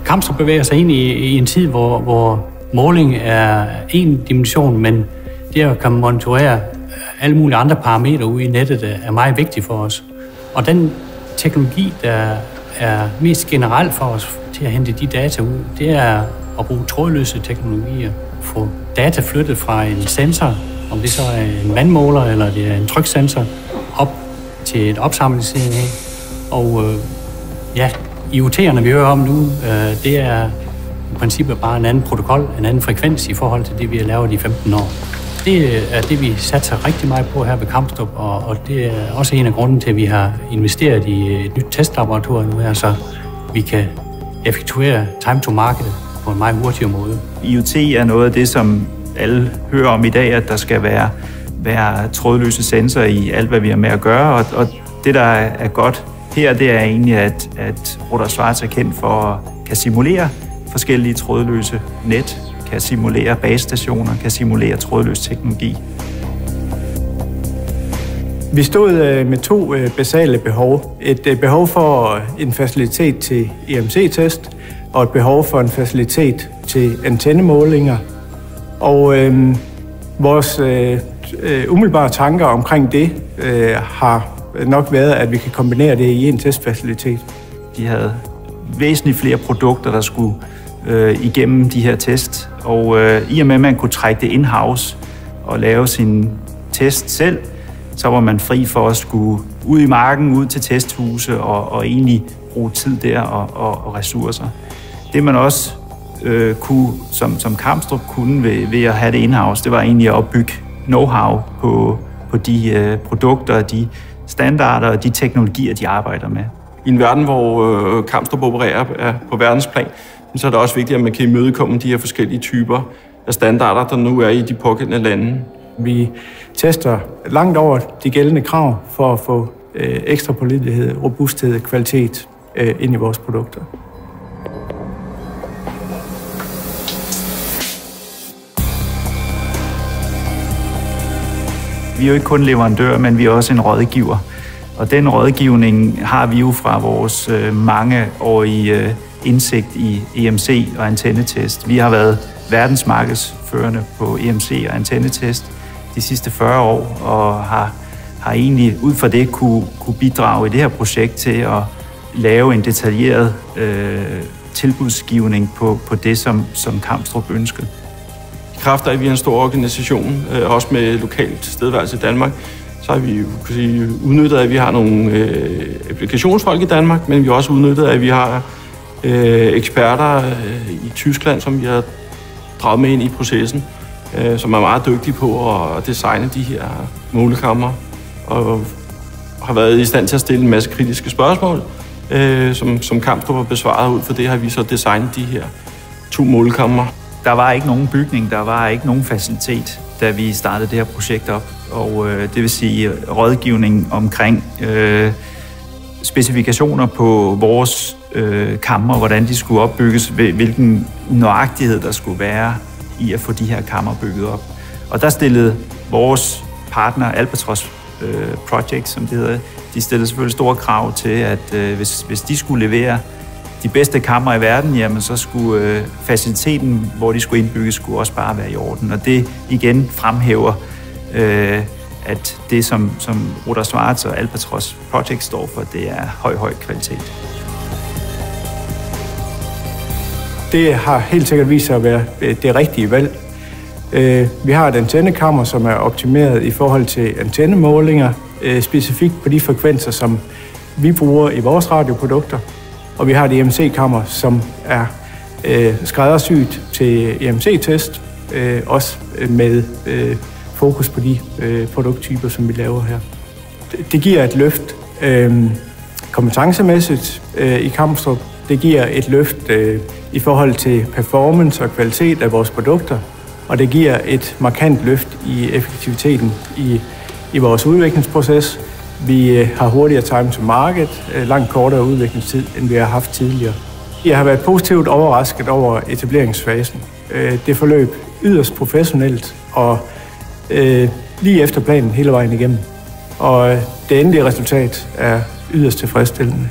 Kamstrup bevæger sig ind i en tid, hvor måling er en dimension, men det at kan monitorere alle mulige andre parametre ude i nettet er meget vigtigt for os. Og den teknologi, der er mest generelt for os til at hente de data ud, det er at bruge trådløse teknologier. Få data flyttet fra en sensor, om det så er en vandmåler eller det er en tryksensor, op til et opsamlingsenhed. Og IoT'erne, vi hører om nu, det er i princippet bare en anden protokol, en anden frekvens i forhold til det, vi har lavet i 15 år. Det er det, vi satser rigtig meget på her ved Kamstrup, og det er også en af grunden til, at vi har investeret i et nyt testlaboratorium nu her, så vi kan effektuere time to market på en meget hurtigere måde. IoT er noget af det, som alle hører om i dag, at der skal være trådløse sensorer i alt, hvad vi har med at gøre, og det, der er godt her, det er egentlig, at Rudolf Schwarz er kendt for at kan simulere forskellige trådløse net, kan simulere basestationer, kan simulere trådløs teknologi. Vi stod med to basale behov. Et behov for en facilitet til EMC-test, og et behov for en facilitet til antennemålinger. Og vores umiddelbare tanker omkring det har nok været, at vi kan kombinere det i en testfacilitet. De havde væsentligt flere produkter, der skulle igennem de her test, og i og med, at man kunne trække det in-house og lave sin test selv, så var man fri for at skulle ud i marken, ud til testhuse og egentlig bruge tid der og ressourcer. Det man også kunne, som Kamstrup kunne ved at have det in-house, det var egentlig at opbygge know-how på de produkter, de standarder og de teknologier, de arbejder med. I en verden, hvor Kamstrup opererer på verdensplan, så er det også vigtigt, at man kan imødekomme de her forskellige typer af standarder, der nu er i de pågældende lande. Vi tester langt over de gældende krav for at få ekstra pålidelighed, robusthed og kvalitet ind i vores produkter. Vi er jo ikke kun leverandør, men vi er også en rådgiver. Og den rådgivning har vi jo fra vores mangeårige indsigt i EMC og antennetest. Vi har været verdensmarkedsførende på EMC og antennetest de sidste 40 år, og har egentlig ud fra det kunne bidrage i det her projekt til at lave en detaljeret tilbudsgivning på det, som Kamstrup ønskede. I kraft af, at vi er en stor organisation, også med lokalt stedværelse i Danmark, så har vi udnyttet af, at vi har nogle applikationsfolk i Danmark, men vi har også udnyttet af, at vi har eksperter i Tyskland, som vi har draget med ind i processen, som er meget dygtige på at designe de her målekammer, og har været i stand til at stille en masse kritiske spørgsmål, som Kamstrup har besvaret. Ud for det har vi så designet de her 2 målekammer. Der var ikke nogen bygning, der var ikke nogen facilitet, da vi startede det her projekt op. Og det vil sige rådgivning omkring specifikationer på vores kammer, hvordan de skulle opbygges, hvilken nøjagtighed der skulle være i at få de her kammer bygget op. Og der stillede vores partner Albatros Project, som det hedder, de stillede selvfølgelig store krav til, at hvis de skulle levere de bedste kammer i verden, jamen så skulle faciliteten, hvor de skulle indbygges, skulle også bare være i orden. Og det igen fremhæver, at det, som Rudolf Schwarz og Albatros Project står for, det er høj kvalitet. Det har helt sikkert vist sig at være det rigtige valg. Vi har et antennekammer, som er optimeret i forhold til antennemålinger, specifikt på de frekvenser, som vi bruger i vores radioprodukter. Og vi har et EMC-kammer, som er skræddersyet til EMC-test, også med fokus på de produkttyper, som vi laver her. Det giver et løft kompetencemæssigt i Kamstrup. Det giver et løft i forhold til performance og kvalitet af vores produkter. Og det giver et markant løft i effektiviteten i vores udviklingsproces. Vi har hurtigere time to market, langt kortere udviklingstid, end vi har haft tidligere. Jeg har været positivt overrasket over etableringsfasen. Det forløb yderst professionelt og lige efter planen hele vejen igennem. Og det endelige resultat er yderst tilfredsstillende.